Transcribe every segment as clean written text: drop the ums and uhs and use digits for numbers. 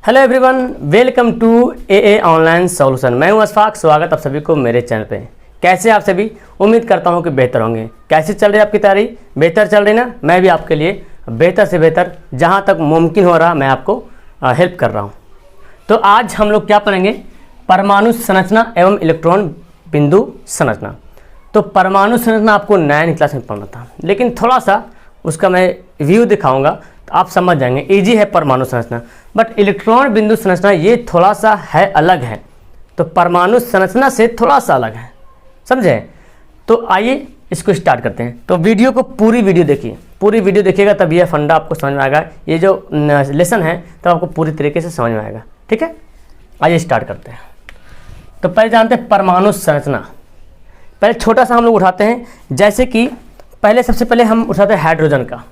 Hello everyone, welcome to a online solution. मैं हूं अशफाक। स्वागत आप सभी को मेरे चैनल पे। कैसे आप सभी? उम्मीद करता हूं कि बेहतर होंगे। कैसे चल रही है आपकी तैयारी? बेहतर चल रही ना? मैं भी आपके लिए बेहतर से बेहतर जहां तक मुमकिन हो रहा मैं आपको हेल्प कर रहा हूं। तो आज हम लोग क्या पढ़ेंगे? परमाणु संरचना एवं इलेक्ट्रॉन बिंदु संरचना। तो परमाणु संरचना आपको 9वीं क्लास में पढ़ना था, लेकिन थोड़ा सा उसका मैं व्यू दिखाऊंगा तो आप समझ जाएंगे। इजी है परमाणु संरचना, बट इलेक्ट्रॉन बिंदु संरचना ये थोड़ा सा है, अलग है। तो परमाणु संरचना से थोड़ा सा अलग है, समझे? तो आइए इसको स्टार्ट करते हैं। तो वीडियो को पूरी वीडियो देखिए, पूरी वीडियो देखिएगा तब यह फंडा आपको समझ में आएगा। ये जो लेसन है तब आपको पूरी तरीके से समझ में आएगा, ठीक है? आइए स्टार्ट करते हैं। तो पहले जानते हैं परमाणु संरचना। पहले छोटा सा हम लोग उठाते हैं, जैसे कि पहले सबसे पहले हम उठाते हैं हाइड्रोजन का।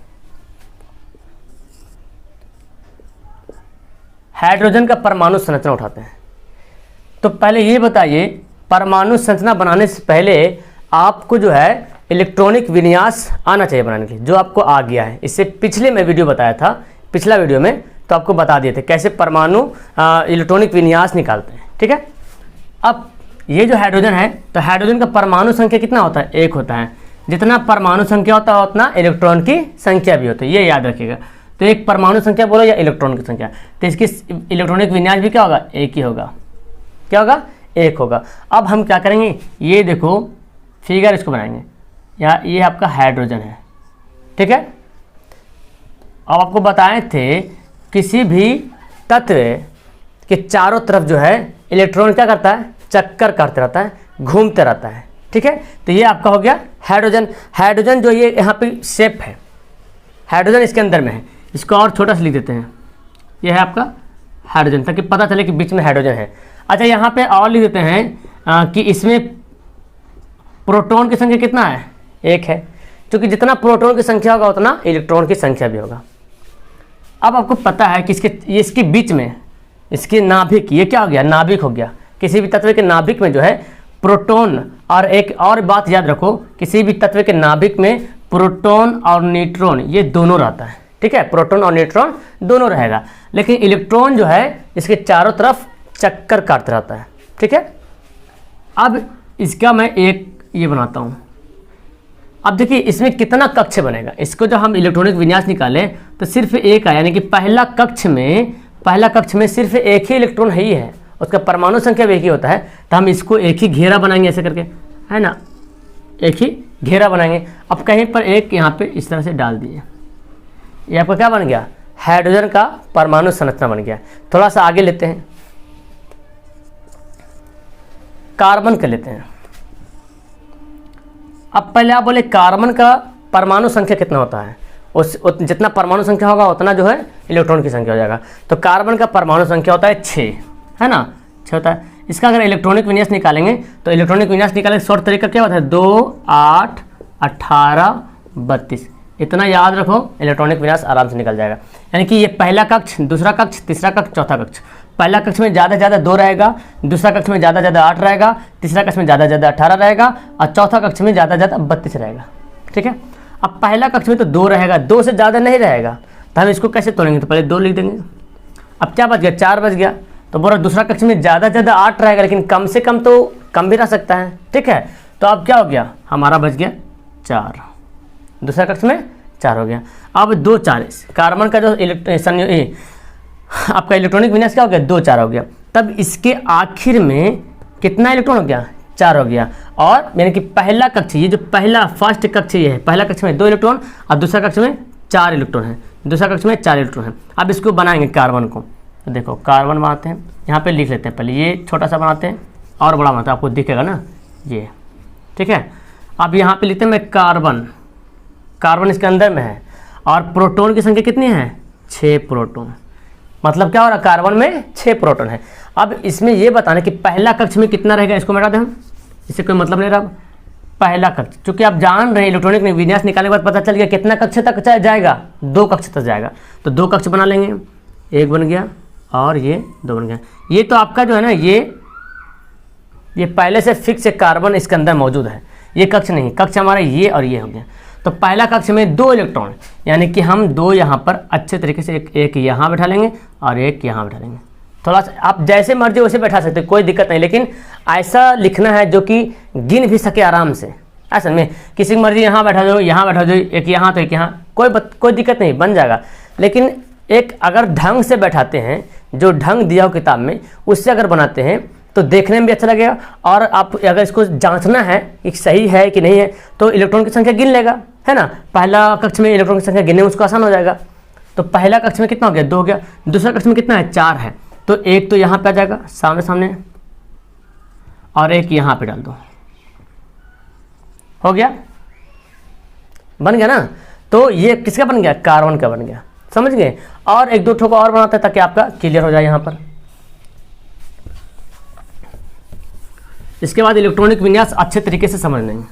हाइड्रोजन का परमाणु संरचना उठाते हैं। तो पहले ये बताइए, परमाणु संरचना बनाने से पहले आपको जो है इलेक्ट्रॉनिक विन्यास आना चाहिए बनाने के लिए, जो आपको आ गया है। इससे पिछले मैं वीडियो बताया था, पिछला वीडियो में तो आपको बता दिए थे कैसे परमाणु इलेक्ट्रॉनिक विन्यास निकालते हैं, ठीक है? अब ये जो हाइड्रोजन है, तो हाइड्रोजन का परमाणु संख्या कितना होता है? 1 होता है। जितना परमाणु संख्या होता है उतना इलेक्ट्रॉन की संख्या भी होती है, ये याद रखिएगा। तो एक परमाणु संख्या बोलो या इलेक्ट्रॉन की संख्या, तो इसकी इलेक्ट्रॉनिक विन्यास भी क्या होगा? 1 ही होगा। क्या होगा? 1 होगा। अब हम क्या करेंगे, ये देखो फिगर इसको बनाएंगे। ये आपका हाइड्रोजन है, ठीक है? अब आपको बताए थे किसी भी तत्व के चारों तरफ जो है इलेक्ट्रॉन क्या करता है? चक्कर काटते रहता है, घूमते रहता है, ठीक है? तो ये आपका हो गया हाइड्रोजन। हाइड्रोजन जो ये यहाँ पे शेप है, हाइड्रोजन इसके अंदर में है। इसको और छोटा सा लिख देते हैं, ये है आपका हाइड्रोजन, ताकि पता चले कि बीच में हाइड्रोजन है। अच्छा, यहाँ पे और लिख देते हैं कि इसमें प्रोटॉन की संख्या कितना है? 1 है। क्योंकि जितना प्रोटॉन की संख्या होगा उतना इलेक्ट्रॉन की संख्या भी होगा। अब आपको पता है कि इसके बीच में इसकी नाभिक, ये क्या हो गया? नाभिक हो गया। किसी भी तत्व के नाभिक में जो है प्रोटॉन, और एक और बात याद रखो, किसी भी तत्व के नाभिक में प्रोटॉन और न्यूट्रॉन ये दोनों रहता है, ठीक है? प्रोटॉन और न्यूट्रॉन दोनों रहेगा, लेकिन इलेक्ट्रॉन जो है इसके चारों तरफ चक्कर काटता रहता है, ठीक है? अब इसका मैं एक ये बनाता हूँ। अब देखिए इसमें कितना कक्ष बनेगा। इसको जब हम इलेक्ट्रॉनिक विन्यास निकालें तो सिर्फ एक है, यानी कि पहला कक्ष में सिर्फ एक ही इलेक्ट्रॉन ही है, उसका परमाणु संख्या भी एक ही होता है। तो हम इसको एक ही घेरा बनाएंगे, ऐसे करके, है ना? एक ही घेरा बनाएंगे। अब कहीं पर एक यहाँ पे इस तरह से डाल दिए, ये आपका क्या बन गया? हाइड्रोजन का परमाणु संरचना बन गया। थोड़ा सा आगे लेते हैं, कार्बन कर लेते हैं। अब पहले आप बोले कार्बन का परमाणु संख्या कितना होता है? जितना परमाणु संख्या होगा उतना जो है इलेक्ट्रॉन की संख्या हो जाएगा। तो कार्बन का परमाणु संख्या होता है 6, है ना? 6 होता है। इसका अगर इलेक्ट्रॉनिक विन्यास निकालेंगे तो इलेक्ट्रॉनिक विन्यास निकालने का शॉर्ट तरीका क्या होता है? 2, 8, 18, 32। इतना याद रखो, इलेक्ट्रॉनिक विन्यास आराम से निकल जाएगा। यानी कि ये पहला कक्ष, दूसरा कक्ष, तीसरा कक्ष, चौथा कक्ष। पहला कक्ष में ज़्यादा से ज़्यादा 2 रहेगा, दूसरा कक्ष में ज़्यादा से ज़्यादा 8 रहेगा, तीसरा कक्ष में ज़्यादा से ज़्यादा 18 रहेगा, और चौथा कक्ष में ज़्यादा से ज़्यादा 32 रहेगा, ठीक है? अब पहला कक्ष में तो 2 रहेगा, 2 से ज़्यादा नहीं रहेगा। तो हम इसको कैसे तोड़ेंगे? तो पहले 2 लिख देंगे। अब क्या बच गया? 4 बच गया। तो बोला दूसरा कक्ष में ज़्यादा से ज़्यादा 8 रहेगा, लेकिन कम से कम तो कम भी रह सकता है, ठीक है? तो अब क्या हो गया? हमारा बच गया 4, दूसरा कक्ष में 4 हो गया। अब 2, 4 कार्बन का जो आपका इलेक्ट्रॉनिक विन्यास क्या हो गया? 2, 4 हो गया। तब इसके आखिर में कितना इलेक्ट्रॉन हो गया? 4 हो गया। और यानी कि पहला कक्ष, ये जो पहला फर्स्ट कक्ष ये है, पहला कक्ष में 2 इलेक्ट्रॉन और दूसरा कक्ष में 4 इलेक्ट्रॉन है, दूसरा कक्ष में 4 इलेक्ट्रॉन है। अब इसको बनाएंगे कार्बन को। तो देखो कार्बन बनाते हैं, यहाँ पे लिख लेते हैं। पहले ये छोटा सा बनाते हैं और बड़ा बनाते हैं, आपको दिखेगा ना ये, ठीक है? अब यहाँ पे लिखते हैं मैं कार्बन। कार्बन इसके अंदर में है, और प्रोटॉन की संख्या कितनी है? 6 प्रोटॉन। मतलब क्या हो रहा है? कार्बन में 6 प्रोटॉन है। अब इसमें ये बताना कि पहला कक्ष में कितना रहेगा, इसको मिटा दें हम, इससे कोई मतलब नहीं रहा। पहला कक्ष, चूँकि आप जान रहे हैं इलेक्ट्रॉनिक विन्यास निकालने के बाद पता चल गया कितना कक्ष तक जाएगा? 2 कक्ष तक जाएगा। तो 2 कक्ष बना लेंगे, 1 बन गया और ये 2 बन गया। ये तो आपका जो है ना, ये पहले से फिक्स कार्बन इसके अंदर मौजूद है, ये कक्ष नहीं, कक्ष हमारा ये और ये हो गया। तो पहला कक्ष में 2 इलेक्ट्रॉन, यानी कि हम 2 यहाँ पर अच्छे तरीके से एक यहाँ बैठा लेंगे और एक यहाँ बैठा लेंगे। थोड़ा सा आप जैसे मर्जी वैसे बैठा सकते हैं, कोई दिक्कत नहीं, लेकिन ऐसा लिखना है जो कि गिन भी सके आराम से। ऐसा में किसी की मर्जी यहाँ बैठा दो, यहाँ बैठा दो, एक यहाँ तो एक यहाँ, कोई दिक्कत नहीं, बन जाएगा। लेकिन एक अगर ढंग से बैठाते हैं, जो ढंग दिया हो किताब में उससे अगर बनाते हैं तो देखने में भी अच्छा लगेगा। और आप अगर इसको जांचना है कि सही है कि नहीं है तो इलेक्ट्रॉन की संख्या गिन लेगा, है ना। पहला कक्ष में इलेक्ट्रॉन की संख्या गिनने में उसको आसान हो जाएगा। तो पहला कक्ष में कितना हो गया, 2 हो गया। दूसरा कक्ष में कितना है, 4 है। तो एक तो यहाँ पे आ जाएगा सामने सामने और एक यहाँ पे डाल दो, हो गया, बन गया ना। तो ये किसका बन गया, कार्बन का बन गया, समझ गए। और एक दो ठो को और बनाते हैं ताकि आपका क्लियर हो जाए यहाँ पर। इसके बाद इलेक्ट्रॉनिक विन्यास अच्छे तरीके से समझ लेंगे।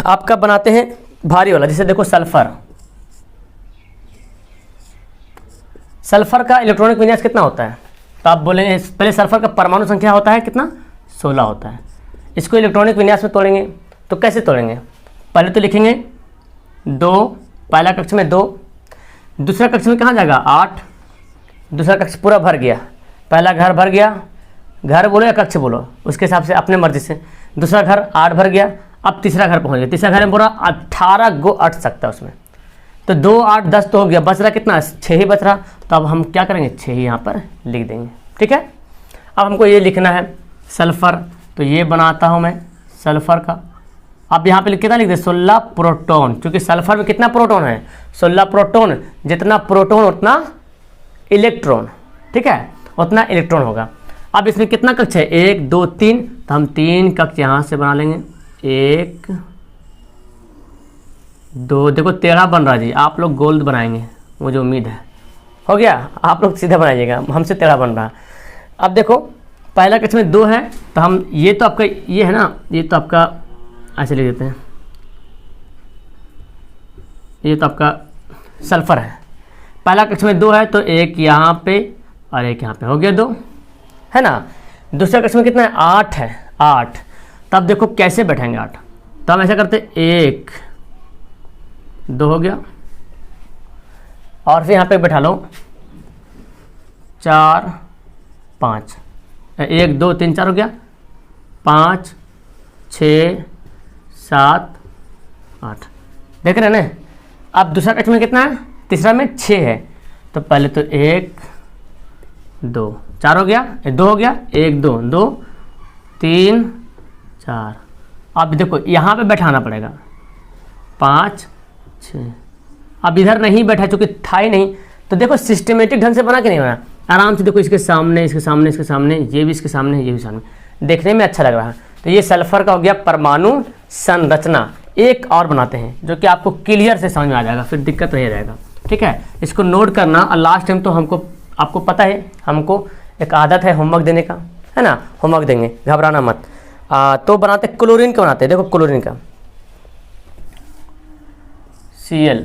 आपका बनाते हैं भारी वाला, जैसे देखो सल्फर। सल्फर का इलेक्ट्रॉनिक विन्यास कितना होता है, तो आप बोलेंगे पहले सल्फर का परमाणु संख्या होता है कितना, 16 होता है। इसको इलेक्ट्रॉनिक विन्यास में तोड़ेंगे तो कैसे तोड़ेंगे, पहले तो लिखेंगे 2, पहला कक्ष में 2, दूसरा कक्ष में कहाँ जाएगा 8, दूसरा कक्ष पूरा भर गया, पहला घर भर गया, घर बोलो या कक्ष बोलो उसके हिसाब से अपने मर्जी से, दूसरा घर 8 भर गया, अब तीसरा घर पहुँच गया, तीसरा घर में पूरा 18 गो अट सकता है उसमें। तो 2, 8, 10 तो हो गया, बच रहा कितना, 6 ही बच रहा। तो अब हम क्या करेंगे, 6 ही यहाँ पर लिख देंगे, ठीक है। अब हमको ये लिखना है सल्फर, तो ये बनाता हूँ मैं सल्फर का। अब यहाँ पे कितना लिख दे, 16 प्रोटॉन, क्योंकि सल्फर में कितना प्रोटॉन है, 16 प्रोटॉन। जितना प्रोटॉन उतना इलेक्ट्रॉन, ठीक है, उतना इलेक्ट्रॉन होगा। अब इसमें कितना कक्ष है, 1, 2, 3, तो हम 3 कक्ष यहाँ से बना लेंगे, 1, 2, देखो 13 बन रहा जी। आप लोग गोल्ड बनाएंगे मुझे उम्मीद है, हो गया, आप लोग सीधा बनाइएगा, हमसे 13 बन रहा। अब देखो पहला कक्ष में 2 है, तो हम ये तो आपका ये है ना, ये तो आपका ऐसे लिख देते हैं, ये तो आपका सल्फर है। पहला कक्ष में 2 है तो एक यहाँ पे और एक यहाँ पे, हो गया 2, है ना। दूसरा कक्ष में कितना है, 8 है, 8। तब देखो कैसे बैठेंगे 8, तो हम ऐसा करते 1, 2 हो गया, और फिर यहाँ पे बैठा लो 4, 5, 1, 2, 3, 4 हो गया, 5, 6, 7, 8, देख रहे हैं ना। अब दूसरा कक्ष में कितना है, तीसरा में 6 है, तो पहले तो 1, 2, 4 हो गया, 2 हो गया, 1, 2, 2, 3, 4। अब देखो यहाँ पे बैठाना पड़ेगा 5, 6। अब इधर नहीं बैठा चूँकि था ही नहीं, तो देखो सिस्टमेटिक ढंग से बना के नहीं बना, आराम से देखो इसके सामने, इसके सामने, इसके सामने, ये भी इसके सामने, ये भी सामने, देखने में अच्छा लग रहा है। तो ये सल्फर का हो गया परमाणु संरचना। एक और बनाते हैं जो कि आपको क्लियर से समझ में आ जाएगा, फिर दिक्कत नहीं रहेगा, ठीक है। इसको नोट करना, और लास्ट टाइम तो आपको पता है, हमको एक आदत है होमवर्क देने का, है ना, होमवर्क देंगे, घबराना मत। तो बनाते क्लोरीन का बनाते हैं, देखो क्लोरीन का Cl।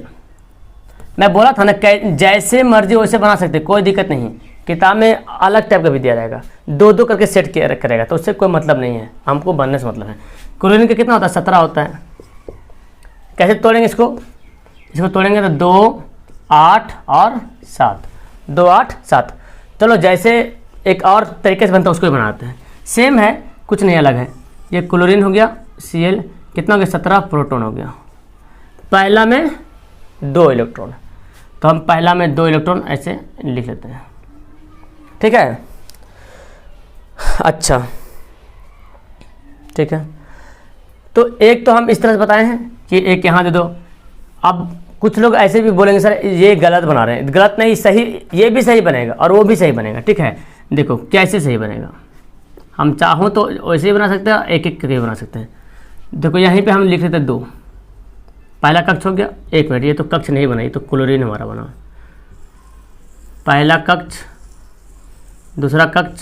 मैं बोला था ना जैसे मर्जी वैसे बना सकते, कोई दिक्कत नहीं। किताब में अलग टाइप का भी दिया रहेगा, 2-2 करके सेट करेगा, तो उससे कोई मतलब नहीं है, हमको बनने से मतलब है। क्लोरीन का कितना होता है, 17 होता है। कैसे तोड़ेंगे इसको तोड़ेंगे तो 2, 8 और 7, 2, 8, 7। चलो जैसे एक और तरीके से बनता है उसको ही बनाते हैं, सेम है, कुछ नहीं अलग है। ये क्लोरीन हो गया Cl, कितना हो गया, 17 प्रोटॉन हो गया। पहला में 2 इलेक्ट्रॉन, तो हम पहला में 2 इलेक्ट्रॉन ऐसे लिख लेते हैं, ठीक है। अच्छा, ठीक है। तो एक तो हम इस तरह से बताए हैं कि एक यहाँ दे दो। अब कुछ लोग ऐसे भी बोलेंगे सर ये गलत बना रहे हैं, गलत नहीं, सही, ये भी सही बनेगा और वो भी सही बनेगा, ठीक है। देखो कैसे सही बनेगा, हम चाहों तो वैसे ही बना सकते हैं, एक एक करके बना सकते हैं। देखो यहीं पे हम लिख लेते हैं 2, पहला कक्ष हो गया। 1 मिनट, ये तो कक्ष नहीं बना, ये तो क्लोरीन हमारा बना। पहला कक्ष, दूसरा कक्ष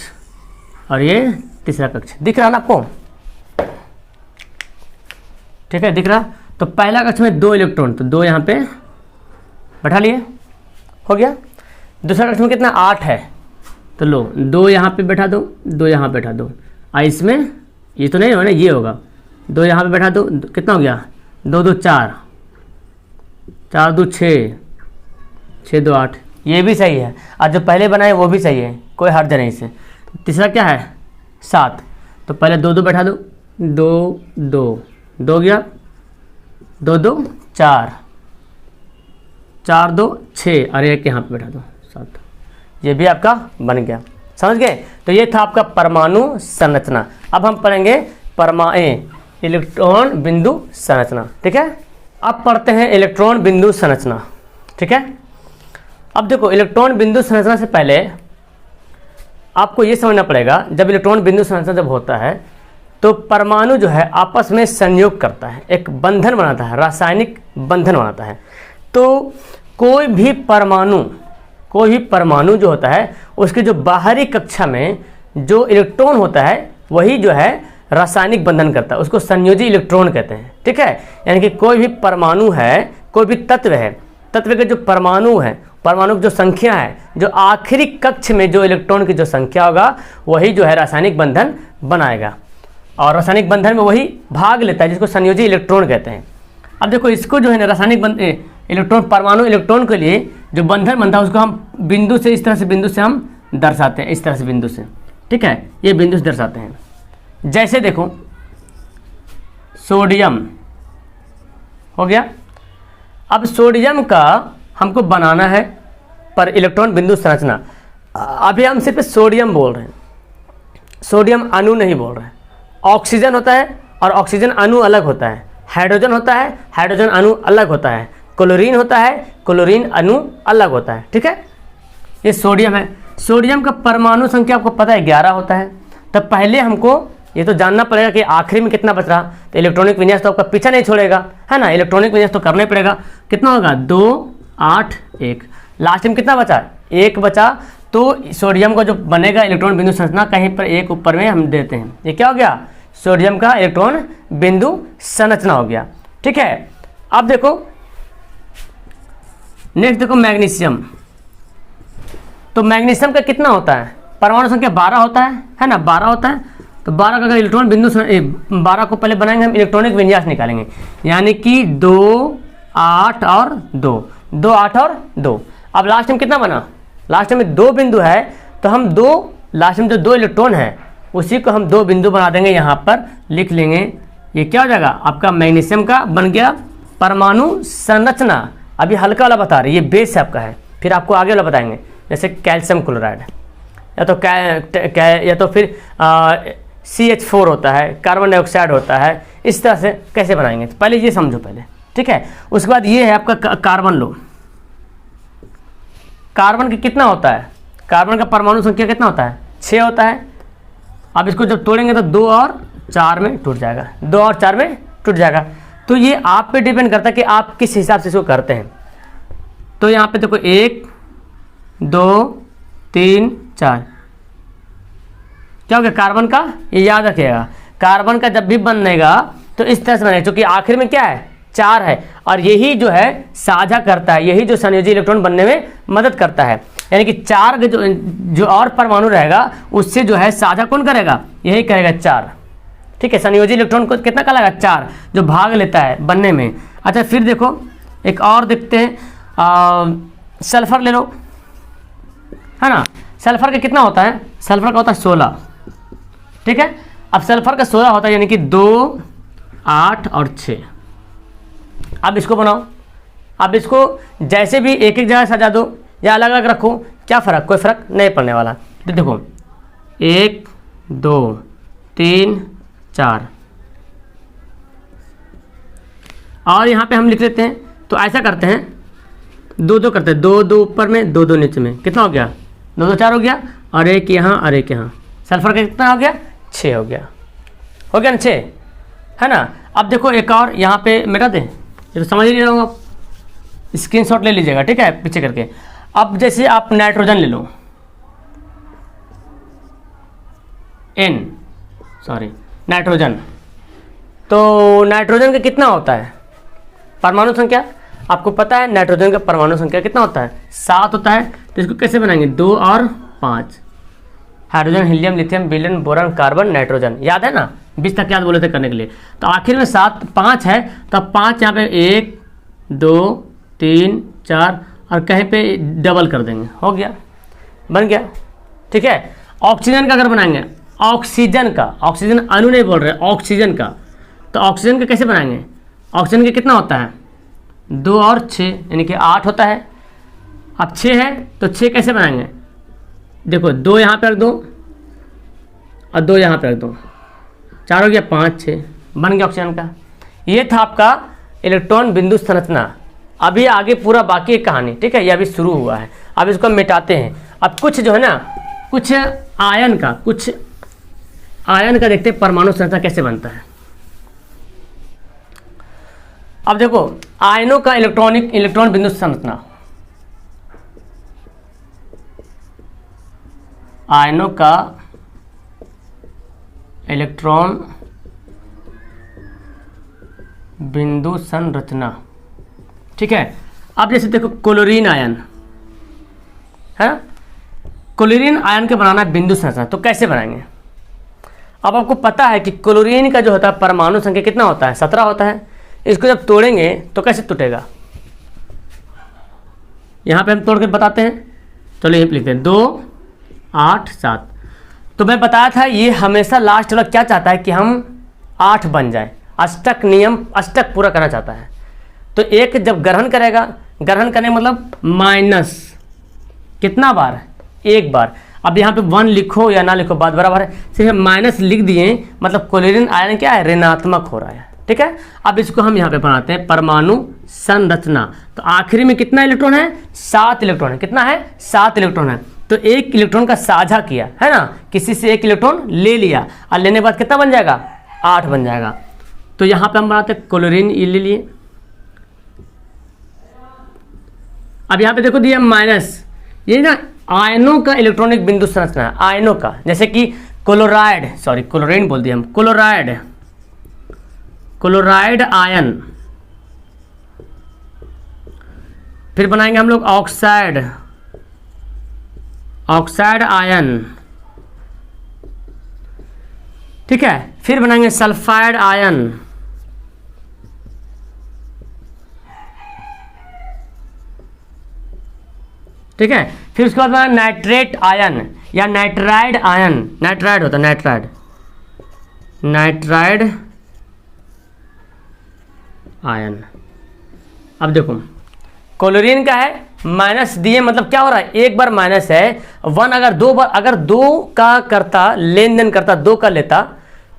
और ये तीसरा कक्ष, दिख रहा ना आपको, ठीक है, दिख रहा। तो पहला कक्ष में 2 इलेक्ट्रॉन, तो 2 यहाँ पे बैठा लिए, हो गया। दूसरा कक्ष में कितना, 8 है, तो लो 2 यहाँ पे बैठा दो, 2 यहाँ बैठा दो। इसमें ये तो नहीं होगा ना, ये होगा, 2 यहाँ पे बैठा दो, कितना हो गया, 2 2 4, 4 2 6, 6 2 8, ये भी सही है। और जो पहले बनाए वो भी सही है, कोई हर्ज नहीं से। तीसरा क्या है 7, तो पहले 2 2 बैठा दो, 2 2 2 गया, 2 2 4, 4 2 6 और एक यहाँ पे बैठा दो 7, ये भी आपका बन गया। समझ गए? तो ये था आपका परमाणु संरचना। अब हम पढ़ेंगे इलेक्ट्रॉन बिंदु संरचना। ठीक है, अब पढ़ते हैं इलेक्ट्रॉन बिंदु संरचना। ठीक है, अब देखो इलेक्ट्रॉन बिंदु संरचना से पहले आपको ये समझना पड़ेगा, जब इलेक्ट्रॉन बिंदु संरचना जब होता है तो परमाणु जो है आपस में संयोग करता है, एक बंधन बनाता है, रासायनिक बंधन बनाता है। तो कोई भी परमाणु जो होता है उसके जो बाहरी कक्षा में जो इलेक्ट्रॉन होता है वही जो है रासायनिक बंधन करता है, उसको संयोजी इलेक्ट्रॉन कहते हैं। ठीक है, यानी कि कोई भी परमाणु है, कोई भी तत्व है, तत्व के जो परमाणु है, परमाणु की जो संख्या है, जो आखिरी कक्ष में जो इलेक्ट्रॉन की जो संख्या होगा वही जो है रासायनिक बंधन बनाएगा, और रासायनिक बंधन में वही भाग लेता है जिसको संयोजी इलेक्ट्रॉन कहते हैं। अब देखो इसको जो है ना रासायनिक इलेक्ट्रॉन, परमाणु इलेक्ट्रॉन के लिए जो बंधन बनता है उसको हम बिंदु से, इस तरह से बिंदु से हम दर्शाते हैं, इस तरह से बिंदु से। ठीक है, ये बिंदु से दर्शाते हैं। जैसे देखो सोडियम हो गया। अब सोडियम का हमको बनाना है पर इलेक्ट्रॉन बिंदु संरचना। अभी हम सिर्फ सोडियम बोल रहे हैं, सोडियम अणु नहीं बोल रहे हैं। ऑक्सीजन होता है और ऑक्सीजन अणु अलग होता है, हाइड्रोजन होता है, हाइड्रोजन अणु अलग होता है, क्लोरीन होता है, क्लोरीन अणु अलग होता है। ठीक है, ये सोडियम है। सोडियम का परमाणु संख्या आपको पता है 11 होता है। तब पहले हमको ये तो जानना पड़ेगा कि आखिरी में कितना बच रहा, तो इलेक्ट्रॉनिक विन्यास तो आपका पीछा नहीं छोड़ेगा, है ना। इलेक्ट्रॉनिक विन्यास तो करना ही पड़ेगा। कितना होगा 2 8 1, लास्ट में कितना बचा 1 बचा। तो सोडियम का जो बनेगा इलेक्ट्रॉन बिंदु संरचना कहीं पर एक ऊपर में हम देते हैं, ये क्या हो गया सोडियम का इलेक्ट्रॉन बिंदु संरचना हो गया। ठीक है, अब देखो नेक्स्ट देखो मैग्नीशियम। तो मैग्नीशियम का कितना होता है, परमाणु संख्या 12 होता है ना, 12 होता है। तो 12 का अगर इलेक्ट्रॉन बिंदु 12 को पहले बनाएंगे हम, इलेक्ट्रॉनिक विन्यास निकालेंगे, यानी कि 2 8 और 2, 2 8 और 2। अब लास्ट में कितना बना, लास्ट में 2 बिंदु है, तो हम 2 लास्ट में जो 2 इलेक्ट्रॉन है उसी को हम 2 बिंदु बना देंगे, यहाँ पर लिख लेंगे। ये क्या हो जाएगा आपका मैग्नीशियम का बन गया परमाणु संरचना। अभी हल्का वाला बता रहे, ये बेस आपका है, फिर आपको आगे वाला बताएंगे, जैसे कैल्शियम क्लोराइड या तो फिर CH4 होता है, कार्बन डाइऑक्साइड होता है, इस तरह से कैसे बनाएंगे। तो पहले ये समझो पहले। ठीक है, उसके बाद ये है आपका कार्बन लो। कार्बन का कितना होता है, कार्बन का परमाणु संख्या कितना होता है 6 होता है। अब इसको जब तोड़ेंगे तो 2 और 4 में टूट जाएगा, 2 और 4 में टूट जाएगा। तो ये आप पे डिपेंड करता है कि आप किस हिसाब से इसको करते हैं। तो यहाँ पे देखो 1 2 3 4 क्या हो गया कार्बन का, ये याद रखिएगा। कार्बन का जब भी बनेगा तो इस तरह से बनेगा, क्योंकि आखिर में क्या है 4 है, और यही जो है साझा करता है, यही जो संयोजी इलेक्ट्रॉन बनने में मदद करता है। यानी कि 4 के जो और परमाणु रहेगा उससे जो है साझा कौन करेगा, यही करेगा 4। ठीक है, संयोजी इलेक्ट्रॉन को कितना कहलाएगा 4, जो भाग लेता है बनने में। अच्छा फिर देखो एक और देखते हैं, सल्फर ले लो, है ना। सल्फर का कितना होता है, सल्फर का होता है 16। ठीक है, अब सल्फर का 16 होता है, यानी कि 2 8 और 6। अब इसको बनाओ, अब इसको जैसे भी एक एक जगह सजा दो या अलग अलग रखो, क्या फ़र्क, कोई फ़र्क नहीं पड़ने वाला। तो देखो 1 2 3 4 और यहाँ पे हम लिख लेते हैं। तो ऐसा करते हैं 2 2 करते हैं, 2 2 ऊपर में 2 2 नीचे में, कितना हो गया 2 2 4 हो गया, और एक यहाँ और एक यहाँ। सल्फर का कितना हो गया 6 हो गया, हो गया ना 6, है ना। अब देखो एक और यहाँ पे मिटा दें, ये तो समझ ही नहीं रहा हूँ, आप स्क्रीनशॉट ले लीजिएगा। ठीक है, पीछे करके। अब जैसे आप नाइट्रोजन ले लो, नाइट्रोजन। तो नाइट्रोजन का कितना होता है परमाणु संख्या, आपको पता है नाइट्रोजन का परमाणु संख्या कितना होता है 7 होता है। तो इसको कैसे बनाएंगे 2 और 5, hydrogen helium lithium beryllium boron carbon nitrogen, याद है ना, 20 तक याद बोले थे करने के लिए। तो आखिर में 7 5 है, तो अब 5 यहाँ पे 1 2 3 4 और कहीं पे डबल कर देंगे, हो गया, बन गया। ठीक है, ऑक्सीजन का अगर बनाएंगे, ऑक्सीजन का, ऑक्सीजन अणु नहीं बोल रहे, ऑक्सीजन का, तो ऑक्सीजन का कैसे बनाएंगे? ऑक्सीजन का कितना होता है? 2 और 6 यानी कि 8 होता है। अब 6 है तो 6 कैसे बनाएंगे? देखो 2 यहाँ पर रख दो और 2 यहाँ पर रख दो, 4 हो गया, 5 6 बन गया ऑक्सीजन का। ये था आपका इलेक्ट्रॉन बिंदु संरचना। अभी आगे पूरा बाकी एक कहानी, ठीक है, ये अभी शुरू हुआ है, अब इसको हम मिटाते हैं। अब कुछ जो है ना, कुछ आयन का देखते हैं परमाणु संरचना कैसे बनता है। अब देखो आयनों का इलेक्ट्रॉन बिंदु संरचना, आयनों का इलेक्ट्रॉन बिंदु संरचना, ठीक है। अब जैसे देखो क्लोरीन आयन है, क्लोरीन आयन के बनाना बिंदु संरचना, तो कैसे बनाएंगे? अब आपको पता है कि क्लोरीन का जो होता है परमाणु संख्या कितना होता है? 17 होता है। इसको जब तोड़ेंगे तो कैसे टूटेगा? यहाँ पे हम तोड़ के बताते हैं, चलो यहीं पे लिखते हैं 2 8 7। तो मैं बताया था ये हमेशा लास्ट वाला क्या चाहता है कि हम 8 बन जाए, अष्टक नियम, अष्टक पूरा करना चाहता है। तो एक जब ग्रहण करेगा, ग्रहण करने मतलब माइनस कितना बार? 1 बार। अब यहाँ पे 1 लिखो या ना लिखो बात बराबर है, सिर्फ माइनस लिख दिए मतलब क्लोरीन आयन क्या है? ऋणात्मक हो रहा है, ठीक है। अब इसको हम यहाँ पे बनाते हैं परमाणु संरचना। तो आखिरी में कितना इलेक्ट्रॉन है? 7 इलेक्ट्रॉन है। कितना है? 7 इलेक्ट्रॉन है। तो 1 इलेक्ट्रॉन का साझा किया है ना, किसी से 1 इलेक्ट्रॉन ले लिया और लेने के बाद कितना बन जाएगा? 8 बन जाएगा। तो यहाँ पे हम बनाते हैं क्लोरीन ले लिए। अब यहाँ पे देखो दिया माइनस, ये ना आयनों का इलेक्ट्रॉनिक बिंदु संरचना है, आयनों का। जैसे कि क्लोराइड, सॉरी क्लोरीन बोल दिया हम, क्लोराइड आयन। फिर बनाएंगे हम लोग ऑक्साइड आयन, ठीक है। फिर बनाएंगे सल्फाइड आयन, ठीक है। फिर उसके बाद बना नाइट्रेट आयन या नाइट्राइड आयन, नाइट्राइड होता है, नाइट्राइड आयन। अब देखो क्लोरीन का है, माइनस दिए मतलब क्या हो रहा है? 1 बार माइनस है, 1 अगर 2 बार, अगर 2 का करता, लेन देन करता, 2 का लेता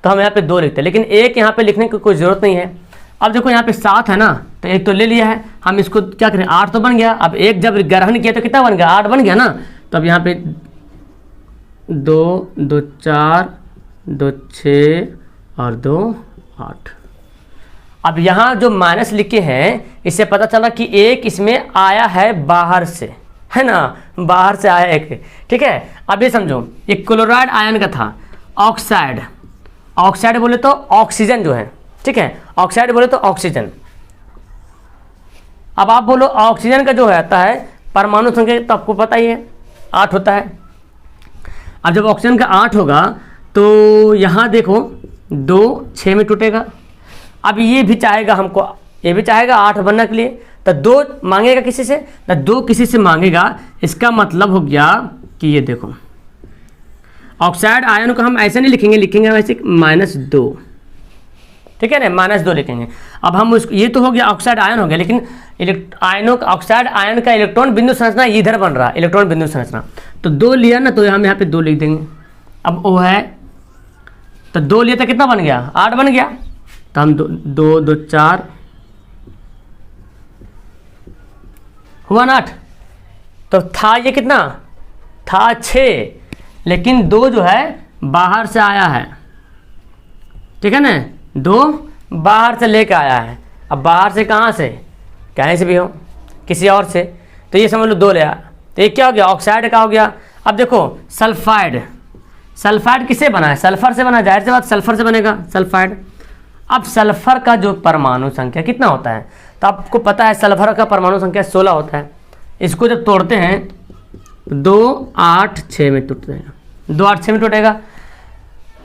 तो हम यहाँ पे 2 लिखते, लेकिन 1 यहाँ पे लिखने की कोई ज़रूरत नहीं है। अब देखो यहाँ पे 7 है ना, तो 1 तो ले लिया है, हम इसको क्या करें? 8 तो बन गया। अब 1 जब ग्रहण किया तो कितना बन गया? 8 बन गया ना। तो अब यहाँ पे 2 2 4 2 6 और 2 8। अब यहाँ जो माइनस लिखे हैं, इससे पता चला कि 1 इसमें आया है बाहर से, है ना, बाहर से आया 1, ठीक है। अब ये समझो, ये क्लोराइड आयन का था। ऑक्साइड बोले तो ऑक्सीजन जो है, ठीक है, ऑक्साइड बोले तो ऑक्सीजन। अब आप बोलो ऑक्सीजन का जो रहता है परमाणु संख्या तो आपको पता ही है 8 होता है। अब जब ऑक्सीजन का 8 होगा तो यहाँ देखो 2 6 में टूटेगा। अब ये भी चाहेगा हमको, ये भी चाहेगा 8 बनने के लिए, तो 2 मांगेगा किसी से, तो 2 किसी से मांगेगा। इसका मतलब हो गया कि ये देखो ऑक्साइड आयन को हम ऐसे नहीं लिखेंगे, लिखेंगे वैसे -2, ठीक है ना, -2 लिखेंगे। अब हम उसको, ये तो हो गया ऑक्साइड आयन हो गया, लेकिन आयनों का, ऑक्साइड आयन का इलेक्ट्रॉन बिंदु संरचना इधर बन रहा है, इलेक्ट्रॉन बिंदु संरचना। तो 2 लिया ना, तो हम यहाँ पे 2 लिख देंगे। अब वो है, तो 2 लिया तो कितना बन गया? 8 बन गया। तो हम 2 2 4 हुआ ना 8। तो था ये कितना था? 6, लेकिन 2 जो है बाहर से आया है, ठीक है ना, 2 बाहर से लेकर आया है। अब बाहर से कहाँ से? कहीं से भी हो, किसी और से, तो ये समझ लो 2 ले आया। तो ये क्या हो गया? ऑक्साइड का हो गया। अब देखो सल्फाइड किससे बना है? सल्फर से बना, जाहिर सी बात सल्फर से बनेगा सल्फाइड। अब सल्फर का जो परमाणु संख्या कितना होता है? तो आपको पता है सल्फर का परमाणु संख्या 16 होता है। इसको जब तोड़ते हैं तो 2 8 6 में टूट जाएगा, 2 8 6 में टूटेगा।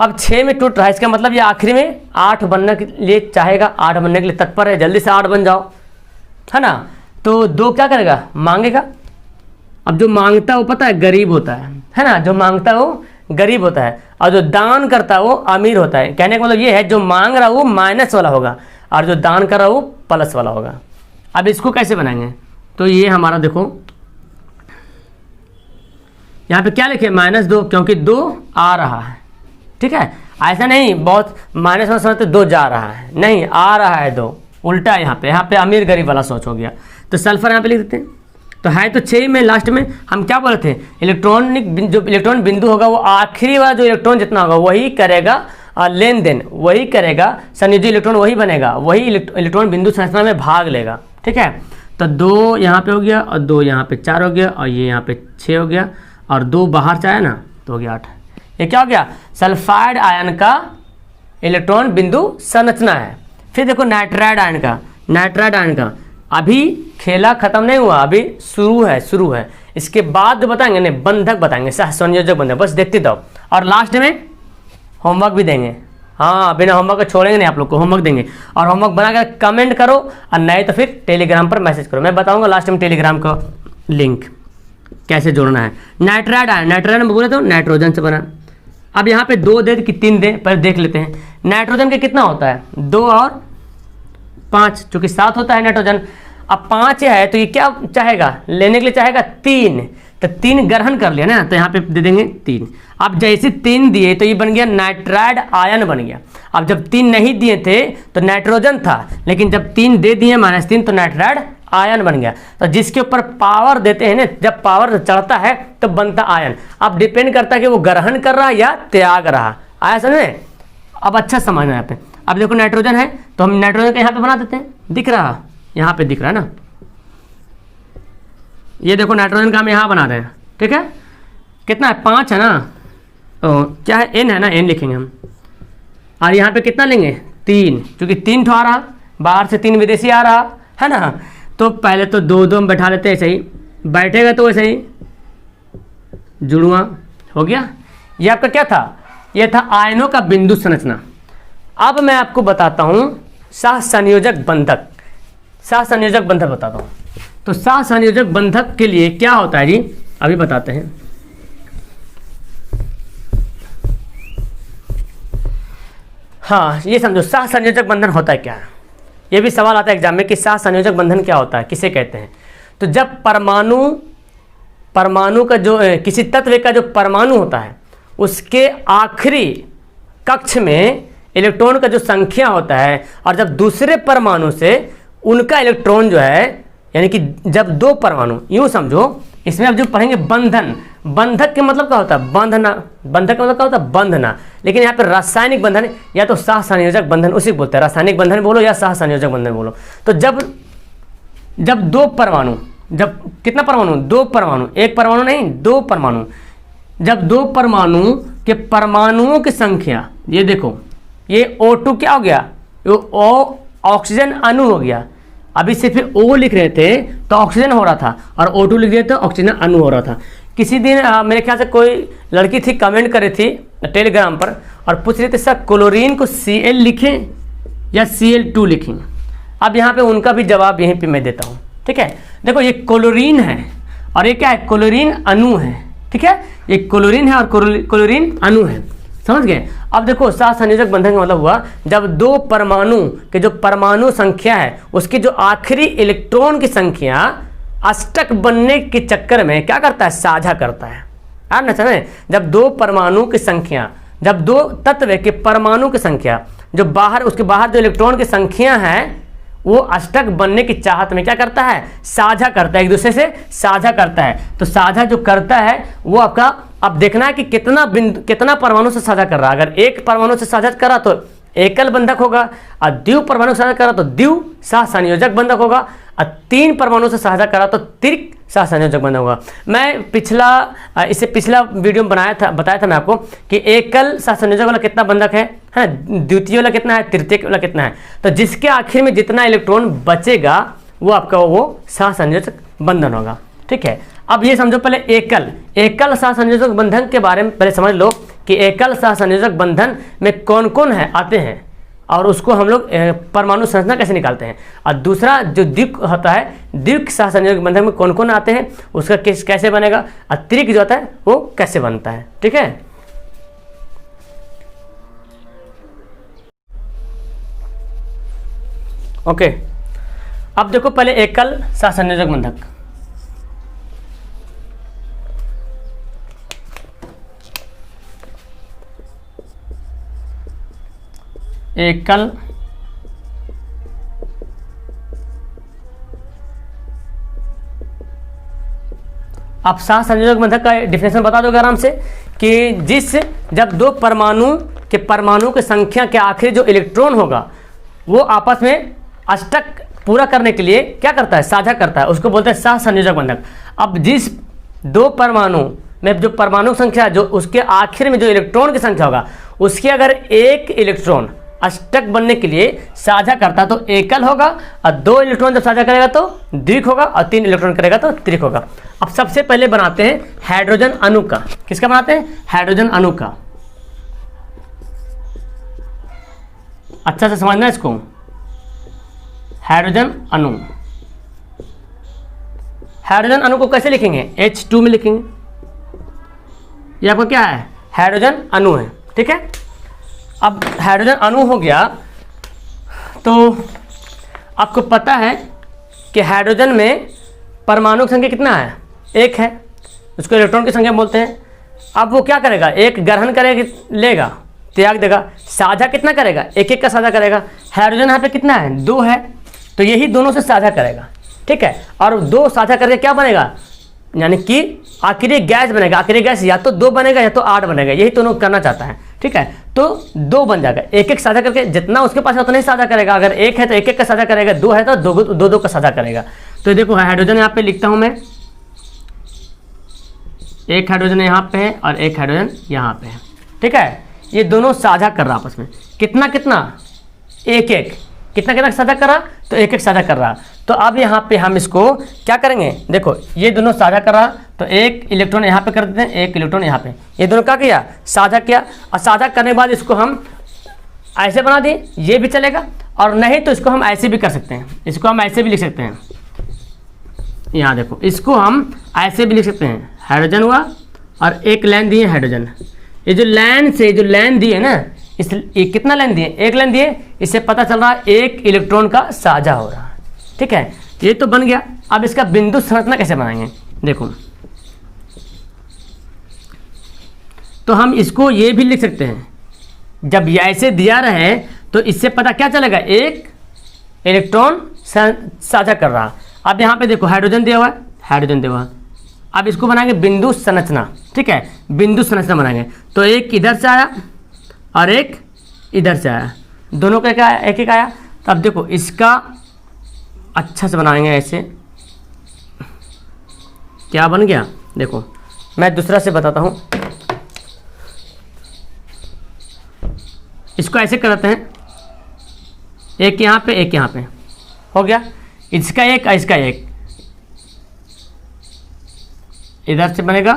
अब 6 में टूट रहा है, इसका मतलब ये आखिरी में 8 बनने के लिए चाहेगा, 8 बनने के लिए तत्पर है, जल्दी से 8 बन जाओ, है ना। तो 2 क्या करेगा, मांगेगा। अब जो मांगता है वो पता है गरीब होता है ना, जो मांगता है वो गरीब होता है, और जो दान करता है वो अमीर होता है। कहने का मतलब ये है, जो मांग रहा है वो माइनस वाला होगा, और जो दान कर रहा है वो प्लस वाला होगा। अब इसको कैसे बनाएंगे, तो ये हमारा देखो यहाँ पे क्या लिखे, -2, क्योंकि 2 आ रहा है, ठीक है। ऐसा नहीं बहुत माइनस में समझते 2 जा रहा है, नहीं, आ रहा है 2, उल्टा है यहाँ पे अमीर गरीब वाला सोच हो गया। तो सल्फर यहाँ पे लिख देते हैं। तो है तो 6 में लास्ट में हम क्या बोले थे, जो इलेक्ट्रॉन बिंदु होगा वो आखिरी वाला जो इलेक्ट्रॉन जितना होगा वही करेगा लेन देन, वही करेगा, संयोजी इलेक्ट्रॉन वही बनेगा, वही इलेक्ट्रॉन बिंदु संरचना में भाग लेगा, ठीक है। तो 2 यहाँ पे हो गया, और 2 यहाँ पे 4 हो गया, और ये यहाँ पे 6 हो गया, और 2 बाहर से आया ना तो हो गया 8। ये क्या हो गया, सल्फाइड आयन का इलेक्ट्रॉन बिंदु संरचना है। फिर देखो नाइट्राइड आयन का अभी खेला खत्म नहीं हुआ, अभी शुरू है। इसके बाद जो बताएंगे ना बंधक बताएंगे, सहसंयोजक बंधक, बस देखते जाओ। और लास्ट में होमवर्क भी देंगे, हाँ, बिना होमवर्क को छोड़ेंगे नहीं, आप लोग को होमवर्क देंगे। और होमवर्क बनाकर कमेंट करो, और नहीं तो फिर टेलीग्राम पर मैसेज करो, मैं बताऊंगा लास्ट में टेलीग्राम का लिंक कैसे जोड़ना है। नाइट्राइड में बोले तो नाइट्रोजन से बना। अब यहाँ पे 2 दे कि 3 दे, पर देख लेते हैं नाइट्रोजन का कितना होता है, 2 और 5, चूंकि 7 होता है नाइट्रोजन। अब 5 है तो ये क्या चाहेगा, लेने के लिए चाहेगा 3, तो 3 ग्रहण कर लिया ना, तो यहाँ पे दे देंगे 3। अब जैसे 3 दिए तो ये बन गया नाइट्राइड आयन बन गया। अब जब 3 नहीं दिए थे तो नाइट्रोजन था, लेकिन जब 3 दे दिए -3 तो नाइट्राइड आयन बन गया। तो जिसके ऊपर पावर देते हैं ना, जब पावर चढ़ता है तो बनता आयन। अब डिपेंड करता है कि वो ग्रहण कर रहा या त्याग रहा, आया समझ में। अब अच्छा समझना यहाँ पे। अब देखो नाइट्रोजन है तो हम नाइट्रोजन का यहाँ पे बना देते हैं, दिख रहा, यहाँ पे दिख रहा है ना, ये देखो नाइट्रोजन का हम यहाँ बना रहे हैं, ठीक है। कितना है, 5 है ना, तो क्या है, N है ना, N लिखेंगे हम। और यहाँ पे कितना लेंगे, 3, क्योंकि 3 ठो आ रहा, बाहर से 3 विदेशी आ रहा है ना। तो पहले तो 2 में बैठा लेते हैं, ऐसे ही बैठेगा तो वैसे ही जुड़ुआ हो गया। ये आपका क्या था, ये था आयनों का बिंदु संरचना। अब मैं आपको बताता हूँ सहसंयोजक बंधक बताता हूँ। तो सहसंयोजक बंधक के लिए क्या होता है जी, अभी बताते हैं। हाँ, ये समझो सहसंयोजक बंधन होता है क्या है, ये भी सवाल आता है एग्जाम में कि सहसंयोजक बंधन क्या होता है, किसे कहते हैं। तो जब परमाणु का जो किसी तत्व का जो परमाणु होता है उसके आखिरी कक्ष में इलेक्ट्रॉन का जो संख्या होता है, और जब दूसरे परमाणु से उनका इलेक्ट्रॉन जो है, यानी कि जब 2 परमाणु, यूं समझो इसमें अब जो पढ़ेंगे बंधन, बंधक के मतलब क्या होता है, बंधना, बंधक का मतलब क्या होता है, बंधना। लेकिन यहाँ पे रासायनिक बंधन या तो सहसंयोजक बंधन उसी बोलते हैं, रासायनिक बंधन बोलो या सहसंयोजक बंधन बोलो। तो जब 2 परमाणु, जब कितना परमाणु, 2 परमाणु, 1 परमाणु नहीं 2 परमाणु, जब 2 परमाणु के परमाणुओं की संख्या, ये देखो ये O2 क्या हो गया, O ऑक्सीजन अणु हो गया। अभी सिर्फ O लिख रहे थे तो ऑक्सीजन हो रहा था, और O2 लिख रहे थे तो ऑक्सीजन अणु हो रहा था। किसी दिन मेरे ख्याल से कोई लड़की थी, कमेंट करे थी टेलीग्राम पर, और पूछ रहे थे सर क्लोरीन को Cl लिखें या Cl2 लिखें। अब यहाँ पे उनका भी जवाब यहीं पे मैं देता हूँ, ठीक है। देखो ये क्लोरीन है, और ये क्या है, क्लोरीन अणु है, ठीक है। ये क्लोरीन है और क्लोरीन अणु है, समझ गए। अब देखो सहसंयोजक बंधन का मतलब हुआ जब 2 परमाणु के जो परमाणु संख्या है उसकी जो आखिरी इलेक्ट्रॉन की संख्या अष्टक बनने के चक्कर में क्या करता है, साझा करता है। आप ना समझे, जब 2 परमाणु की संख्या, जब 2 तत्व के परमाणु की संख्या जो बाहर, उसके बाहर जो इलेक्ट्रॉन की संख्या है वो अष्टक बनने की चाहत में क्या करता है, साझा करता है, एक दूसरे से साझा करता है। तो साझा जो करता है वो आपका, अब देखना है कि कितना परमाणु से साझा कर रहा है। अगर 1 परमाणु से साझा कर रहा तो एकल बंधक होगा, और 2 परमाणु से साझा कर रहा तो द्वि सहसंयोजक बंधक होगा, और 3 परमाणु से साझा कर रहा तो त्रिक सहसंयोजक बंधक होगा। मैं इससे पिछला वीडियो में बताया था मैं आपको कि एकल सहसंयोजक वाला कितना बंधक है ना, द्वितीय वाला कितना है, तृतीयक वाला कितना है। तो जिसके आखिर में जितना इलेक्ट्रॉन बचेगा वो आपका वो सहसंयोजक बंधन होगा, ठीक है। अब ये समझो पहले एकल सहसंयोजक बंधन के बारे में पहले समझ लो कि एकल सहसंयोजक बंधन में कौन कौन है आते हैं, और उसको हम लोग परमाणु संरचना कैसे निकालते हैं। और दूसरा जो द्विक होता है, द्विक सहसंयोजक बंधन में कौन कौन आते हैं उसका कैसे बनेगा, और त्रिक जो होता है वो कैसे बनता है। ठीक है, ओके। अब देखो पहले एकल सहसंयोजक बंधक। एकल आप सहसंयोजक बंधक का डिफिनेशन बता दोगे आराम से कि जब दो परमाणु की संख्या के आखिर जो इलेक्ट्रॉन होगा वो आपस में अष्टक पूरा करने के लिए क्या करता है, साझा करता है, उसको बोलते हैं सहसंयोजक बंधक। अब जिस दो परमाणु में जो परमाणु संख्या जो उसके आखिर में जो इलेक्ट्रॉन की संख्या होगा उसके अगर एक इलेक्ट्रॉन अष्टक बनने के लिए साझा करता तो एकल होगा, और 2 इलेक्ट्रॉन जब साझा करेगा तो द्विक होगा, और 3 इलेक्ट्रॉन करेगा तो त्रिक होगा। अब सबसे पहले बनाते हैं हाइड्रोजन अणु का। किसका बनाते हैं, हाइड्रोजन अणु का। अच्छा से समझना इसको, हाइड्रोजन अणु। हाइड्रोजन अणु को कैसे लिखेंगे, H2 में लिखेंगे। ये आपका क्या है, हाइड्रोजन अणु है। ठीक है, अब हाइड्रोजन अणु हो गया तो आपको पता है कि हाइड्रोजन में परमाणु की संख्या कितना है, 1 है, उसको इलेक्ट्रॉन की संख्या बोलते हैं। अब वो क्या करेगा, एक ग्रहण करेगा, लेगा, त्याग देगा, साझा कितना करेगा, एक का साझा करेगा। हाइड्रोजन यहाँ पे कितना है, 2 है, तो यही दोनों से साझा करेगा। ठीक है, और 2 साझा करके क्या बनेगा, यानी कि आखिरी गैस बनेगा। आखिरी गैस या तो 2 बनेगा या तो 8 बनेगा, यही दोनों करना चाहता है। ठीक है, तो 2 बन जाएगा, एक साझा करके जितना उसके पास है उतना ही साझा करेगा। अगर 1 है तो एक का साझा करेगा, 2 है तो 2 का साझा करेगा। तो देखो हाइड्रोजन यहाँ पे लिखता हूँ मैं, एक हाइड्रोजन यहाँ पे है और एक हाइड्रोजन यहाँ पे है। ठीक है, ये दोनों साझा कर रहा आपस में, कितना कितना, एक कितना साझा कर रहा, तो एक साझा कर रहा। तो अब यहाँ पे हम इसको क्या करेंगे, देखो ये दोनों साझा कर रहा, तो एक इलेक्ट्रॉन यहाँ पे कर देते हैं, एक इलेक्ट्रॉन यहाँ पे, ये दोनों क्या किया, साझा किया। और साझा करने के बाद इसको हम ऐसे बना दें, ये भी चलेगा, और नहीं तो इसको हम ऐसे भी कर सकते हैं, इसको हम ऐसे भी लिख सकते हैं। यहाँ देखो, इसको हम ऐसे भी लिख सकते हैं, हाइड्रोजन हुआ और एक लाइन दिए हाइड्रोजन। ये जो लाइन से जो लाइन दिए ना, ये कितना लाइन दिए, एक लाइन दिए, इससे पता चल रहा है एक इलेक्ट्रॉन का साझा हो रहा है। ठीक है, ये तो बन गया। अब इसका बिंदु संरचना कैसे बनाएंगे, देखो, तो हम इसको ये भी लिख सकते हैं, जब ये ऐसे दिया रहे तो इससे पता क्या चलेगा, एक इलेक्ट्रॉन साझा कर रहा। अब यहाँ पे देखो हाइड्रोजन दिया हुआ है, हाइड्रोजन दिया हुआ। अब इसको बनाएंगे बिंदु संरचना। ठीक है, बिंदु संरचना बनाएंगे, तो एक इधर से आया और एक इधर से आया, दोनों का क्या आया, एक एक आया। तो अब देखो इसका अच्छा से बनाएंगे, ऐसे क्या बन गया, देखो मैं दूसरा से बताता हूँ। इसको ऐसे करते हैं, एक यहाँ पे एक यहाँ पे, हो गया। इसका एक और इसका एक, इधर से बनेगा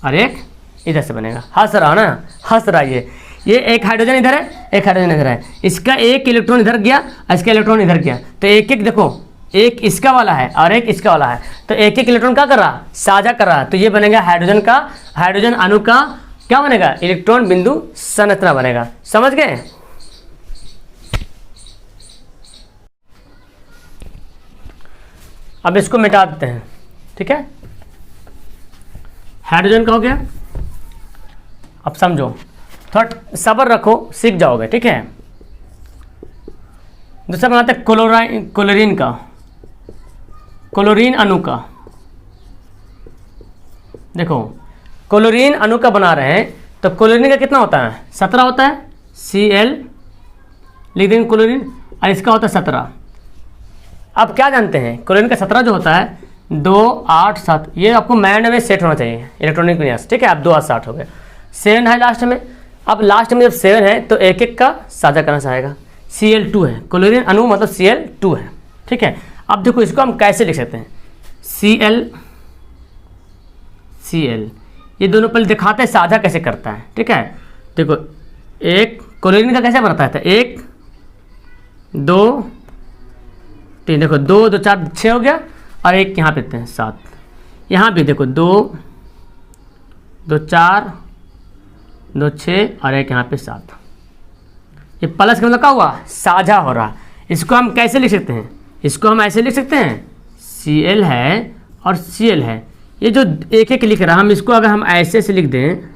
और एक इधर से बनेगा। हंस रहा ना, हंस रहा। ये एक हाइड्रोजन इधर है, एक हाइड्रोजन इधर है, इसका एक इलेक्ट्रॉन इधर गया और इसका इलेक्ट्रॉन इधर गया, तो एक एक देखो, एक इसका वाला है और एक इसका वाला है, तो एक एक इलेक्ट्रॉन क्या कर रहा, साझा कर रहा। तो ये बनेगा हाइड्रोजन का, हाइड्रोजन अणु का क्या बनेगा, इलेक्ट्रॉन बिंदु संरचना बनेगा। समझ गए। अब इसको मिटा देते हैं। ठीक है, हाइड्रोजन का हो गया। अब समझो, थोड़ा सब्र रखो, सीख जाओगे। ठीक है, दूसरा बनाते हैं क्लोरीन का, क्लोरीन अणु का। देखो क्लोरीन अणु का बना रहे हैं, तो क्लोरीन का कितना होता है, 17 होता है, Cl लिख देंगे क्लोरीन, और इसका होता है 17। अब क्या जानते हैं, क्लोरीन का 17 जो होता है 2 8 7, ये आपको माइंड में सेट होना चाहिए, इलेक्ट्रॉनिक विन्यास। ठीक है, अब 2 8 7 हो गए, 7 है लास्ट में। अब लास्ट में जब 7 है तो एक एक का साझा करना चाहेगा। Cl2 है, क्लोरीन अणु मतलब Cl2 है। ठीक है, अब देखो इसको हम कैसे लिख सकते हैं, Cl, ये दोनों पहले दिखाते हैं साझा कैसे करता है, ठीक है। देखो एक क्लोरीन का कैसे बनता है, 1 2 3, देखो 2 2 4 6 हो गया, और एक यहाँ पे देते हैं 7, यहाँ भी देखो 2 2 4 2 6 और एक यहाँ पे 7। ये प्लस का मतलब क्या हुआ, साझा हो रहा। इसको हम कैसे लिख सकते हैं, इसको हम ऐसे लिख सकते हैं, Cl है और Cl है, ये जो एक एक लिख रहा, हम इसको अगर हम ऐसे से लिख दें,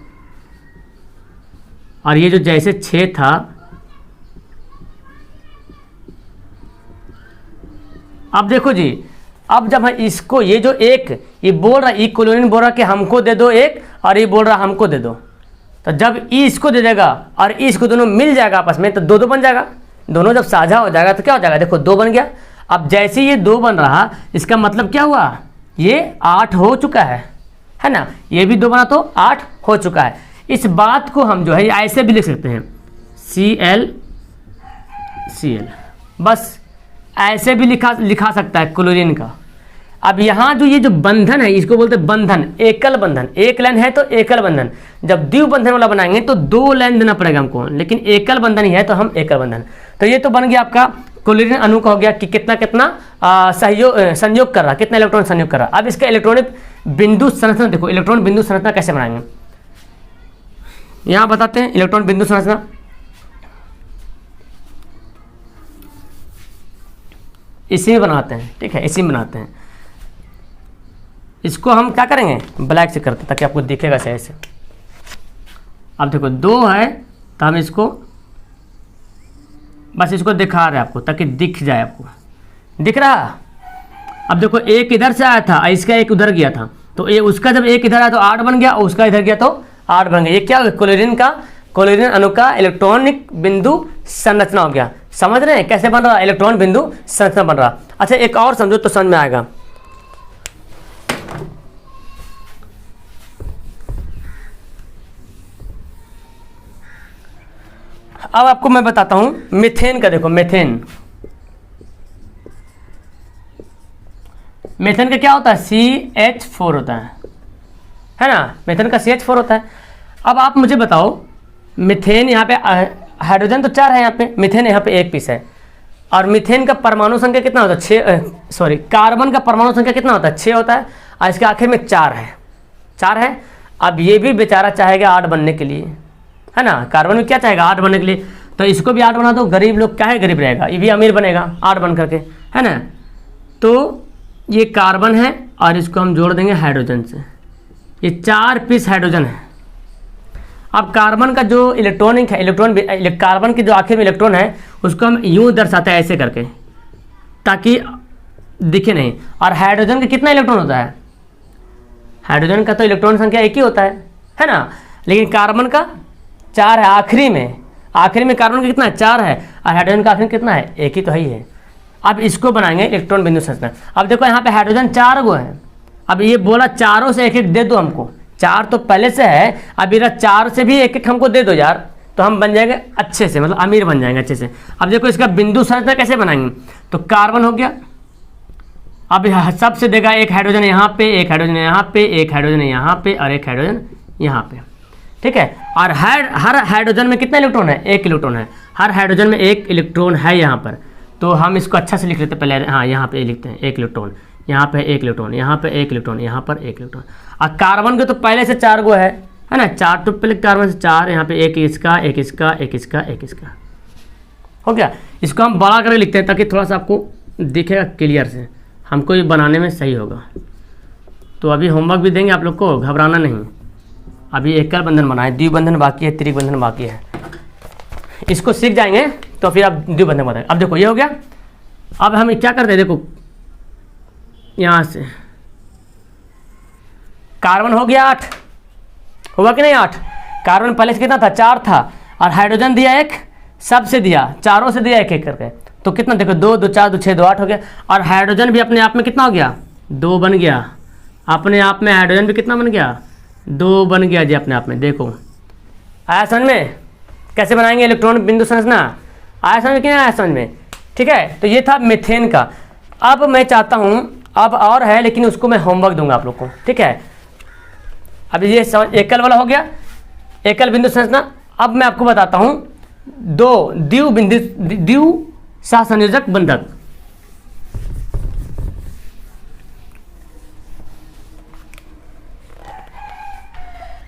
और ये जो जैसे 6 था, अब देखो जी, अब जब हम इसको ये जो एक ये बोल रहा, ई क्लोरीन बोल रहा कि हमको दे दो एक, और ये बोल रहा हमको दे दो, तो जब ई इसको दे देगा और ई इसको, दोनों मिल जाएगा आपस में, तो 2 2 बन जाएगा। दोनों जब साझा हो जाएगा तो क्या हो जाएगा, देखो 2 बन गया। अब जैसे ये 2 बन रहा, इसका मतलब क्या हुआ, ये 8 हो चुका है ना, ये भी 2 बना तो 8 हो चुका है। इस बात को हम जो है ऐसे भी लिख सकते हैं, Cl, बस ऐसे भी लिखा सकता है क्लोरीन का। अब यहाँ जो ये जो बंधन है, इसको बोलते हैं बंधन, एकल बंधन। एक लाइन है तो एकल बंधन, जब द्विबंधन वाला बनाएंगे तो 2 लाइन देना पड़ेगा हमको, लेकिन एकल बंधन ही है तो हम एकल बंधन। तो ये तो बन गया आपका क्लोरीन अणु का हो गया कि कितना कितना संयोग कर रहा, कितना इलेक्ट्रॉन संयोग कर रहा। अब इसका इलेक्ट्रॉनिक बिंदु संरचना देखो, इलेक्ट्रॉन बिंदु संरचना कैसे बनाएंगे, यहाँ बताते हैं। इलेक्ट्रॉन बिंदु संरचना इसी में बनाते हैं, ठीक है, इसी में बनाते हैं। इसको हम क्या करेंगे, ब्लैक से करते ताकि आपको दिखेगा सही से। अब देखो 2 है तो हम इसको बस इसको दिखा रहे हैं आपको ताकि दिख जाए, आपको दिख रहा। अब देखो एक इधर से आया था, इसका एक उधर गया था, तो ये उसका जब एक इधर आया तो 8 बन गया, और उसका इधर गया तो 8 बन गया। ये क्या, क्लोरीन अणु का इलेक्ट्रॉनिक बिंदु संरचना हो गया। समझ रहे हैं कैसे बन रहा, इलेक्ट्रॉन बिंदु संरचना बन रहा। अच्छा एक और समझो तो समझ में आएगा। अब आपको मैं बताता हूं मीथेन का। देखो मीथेन का क्या होता है, CH4 होता है ना, मीथेन का CH4 होता है। अब आप मुझे बताओ, मीथेन यहाँ पे हाइड्रोजन तो 4 है, यहाँ पे मीथेन यहाँ पे 1 पीस है, और मीथेन का परमाणु संख्या कितना होता है, 6 कार्बन का परमाणु संख्या कितना होता है, 6 होता है, और इसके आखिर में 4 है। अब ये भी बेचारा चाहेगा 8 बनने के लिए, है ना, कार्बन भी क्या चाहेगा 8 बनने के लिए, तो इसको भी 8 बना दो। गरीब लोग क्या है, गरीब रहेगा, ये भी अमीर बनेगा 8 बन करके, है ना। तो ये कार्बन है और इसको हम जोड़ देंगे हाइड्रोजन से, ये 4 पीस हाइड्रोजन है। अब कार्बन का जो इलेक्ट्रॉनिक है, कार्बन के जो आखिर में इलेक्ट्रॉन है उसको हम यूं दर्शाते हैं ऐसे करके ताकि दिखे नहीं। और हाइड्रोजन का कितना इलेक्ट्रॉन होता है, हाइड्रोजन का तो इलेक्ट्रॉन संख्या 1 ही होता है ना, लेकिन कार्बन का 4 है आखिरी में कार्बन का कितना है, 4 है, और हाइड्रोजन का आखिरी कितना है, 1 ही तो है ही है। अब इसको बनाएंगे इलेक्ट्रॉन बिंदु संरचना। अब देखो यहाँ पे हाइड्रोजन 4 गो है, अब ये बोला चारों से 1 दे दो हमको, 4 तो पहले से है, अब ये 4 से भी 1 हमको दे दो यार, तो हम बन जाएंगे अच्छे से, मतलब अमीर बन जाएंगे अच्छे से। अब देखो इसका बिंदु संरचना कैसे बनाएंगे, तो कार्बन हो गया, अब सबसे देगा 1 हाइड्रोजन यहाँ पे, 1 हाइड्रोजन यहाँ पे, 1 हाइड्रोजन यहाँ पे, और 1 हाइड्रोजन यहाँ पे, ठीक है। और हर हाइड्रोजन में कितना इलेक्ट्रॉन है, 1 इलेक्ट्रॉन है, हर हाइड्रोजन में 1 इलेक्ट्रॉन है यहाँ पर। तो हम इसको अच्छा से लिख लेते हैं पहले, हाँ यहाँ पे लिखते हैं 1 इलेक्ट्रॉन, यहाँ पे 1 इलेक्ट्रॉन, यहाँ पे 1 इलेक्ट्रॉन, यहाँ पर 1 इलेक्ट्रॉन। और कार्बन के तो पहले से 4 गो है ना, 4 तो पहले कार्बन से 4, यहाँ पे 1 इसका, 1 इसका, 1 इसका, 1 इसका, हो गया। इसको हम बड़ा करके लिखते हैं ताकि थोड़ा सा आपको दिखेगा क्लियर से, हमको ये बनाने में सही होगा। तो अभी होमवर्क भी देंगे आप लोग को, घबराना नहीं। अभी एकल बंधन बनाए, द्विबंधन बाकी है, त्रिबंधन बाकी है, इसको सीख जाएंगे तो फिर आप द्विबंधन बताएंगे। अब देखो ये हो गया। अब हम क्या करते हैं, देखो यहाँ से कार्बन हो गया 8, हुआ कि नहीं 8। कार्बन पहले से कितना था, 4 था, और हाइड्रोजन दिया 1, सबसे दिया, चारों से दिया 1 करके, तो कितना देखो 2 2 4 2 6 2 8 हो गया। और हाइड्रोजन भी अपने आप में कितना हो गया, 2 बन गया, अपने आप में हाइड्रोजन भी कितना बन गया, 2 बन गया जी अपने आप में। देखो आया समझ में कैसे बनाएंगे इलेक्ट्रॉन बिंदु संरचना, आया समझ में कि नहीं आया समझ में, ठीक है। तो ये था मीथेन का। अब मैं चाहता हूँ, अब और है लेकिन उसको मैं होमवर्क दूंगा आप लोग को, ठीक है। अब ये एकल वाला हो गया, एकल बिंदु संरचना। अब मैं आपको बताता हूं दो द्विबिंदु सहसंयोजक बंधक।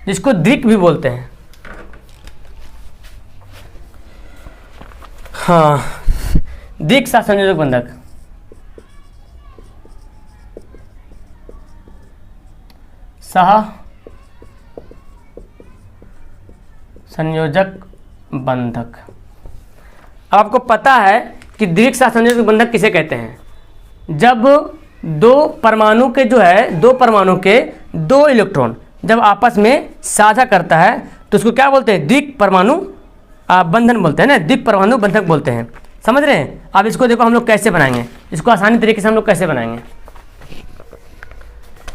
जिसको द्विक भी बोलते हैं। हाँ, द्विक सहसंयोजक बंधक। संयोजक बंधक। अब आपको पता है कि द्विक सहसंयोजक बंधक किसे कहते हैं? जब दो परमाणु के जो है, दो परमाणु के दो इलेक्ट्रॉन जब आपस में साझा करता है तो उसको क्या बोलते हैं? द्विक परमाणु बंधन बोलते हैं ना, द्विक परमाणु बंधक बोलते हैं। समझ रहे हैं? अब इसको देखो हम लोग कैसे बनाएंगे, इसको आसानी तरीके से हम लोग कैसे बनाएंगे।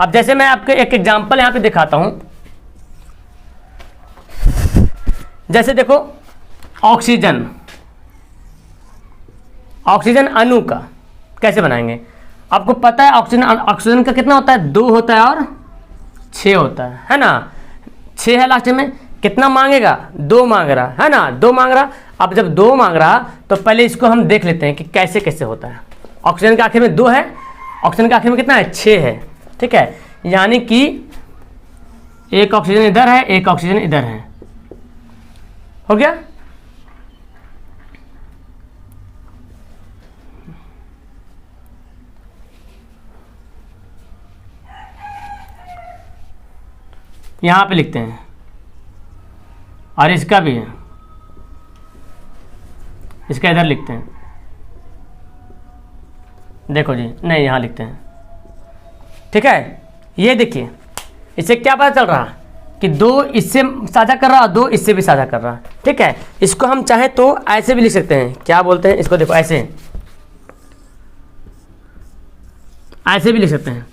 अब जैसे मैं आपको एक एग्जांपल यहाँ पे दिखाता हूँ। जैसे देखो ऑक्सीजन, ऑक्सीजन अणु का कैसे बनाएंगे? आपको पता है ऑक्सीजन का कितना होता है? 2 होता है और 6 होता है ना? 6 है लास्ट में, कितना मांगेगा? 2 मांग रहा है ना, 2 मांग रहा। अब जब 2 मांग रहा तो पहले इसको हम देख लेते हैं कि कैसे कैसे होता है। ऑक्सीजन के आखिर में 2 है, ऑक्सीजन के आखिर में कितना है? 6 है। ठीक है, यानी कि एक ऑक्सीजन इधर है, एक ऑक्सीजन इधर है। हो गया? यहां पे लिखते हैं और इसका भी है, इसका इधर लिखते हैं। देखो जी, नहीं यहां लिखते हैं। ठीक है, ये देखिए इससे क्या पता चल रहा कि 2 इससे साझा कर रहा, 2 इससे भी साझा कर रहा। ठीक है, इसको हम चाहे तो ऐसे भी लिख सकते हैं। क्या बोलते हैं इसको? देखो ऐसे, ऐसे भी लिख सकते हैं,